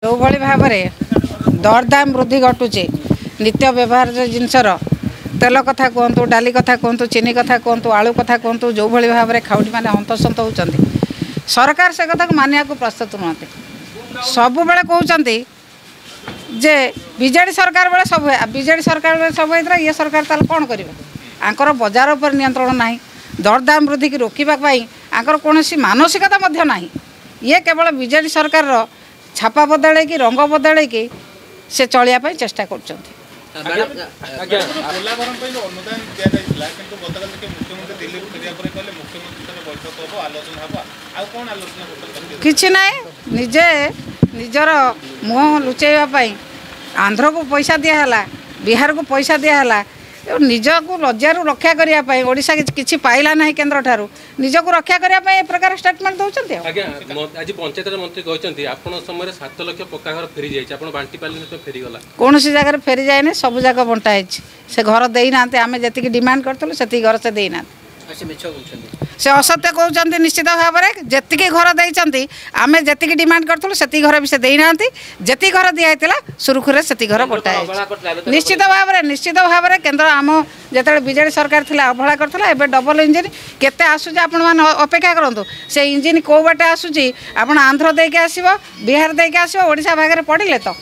जो भाव में दरदाम वृद्धि घटुचे नित्य व्यवहार जिनसर तेल कथा कहतु डाली कथा कहतु चीनी कथा कहतु आलू कथा कहतु जो भाव में खाउटी मैंने हंतसंत होती सरकार से कथा को मानिया को प्रस्तुत नुहति सब बेले कहते जे बीजेडी सरकार बेले सब बीजेडी सरकार बेले सब होता ये सरकार ताल कौन कर आंकर बजार पर नियंत्रण ना दरदाम वृद्धि की रोकवाई आंकर कौन मानसिकता ना ये केवल बीजेडी सरकार छापा बदल की रंग बदल की से चलिया चेष्टा कर किछि ना निजे निजर मुह लुचेवाई आंध्र को पैसा दिहला बिहार को पैसा दिहला निज को लज्जारू रक्षा करने ओडिशा किसी पाइला ना केन्द्र ठारू निज को रक्षा करने प्रकार स्टेटमेंट दौरान आज पंचायत मंत्री कहते आपन समय 7 लाख पक्का घर फेरी जाए बांटी पारे फेरीगला कौन सी जगह फेरी जाए सब जगह बंटा से घर देना आम जी डिमांड करूँ से घर से देना से असत्य कहते निश्चित भाव में जी घर देती आम जी डिमांड करूँ से घर भी से देना जी घर दिखाई सुरुखुरे से घर बटाई निश्चित भाव में केन्द्र आम जो बीजेडी सरकार थी अवहेला करता है डबल इंजिन केते आसूचे आपण मैंने अपेक्षा करूँ से इंजिन कौ बाटे आसूची आप आंध्र देके आसो बिहार देके आसो ओडिशा भाग में पड़े तो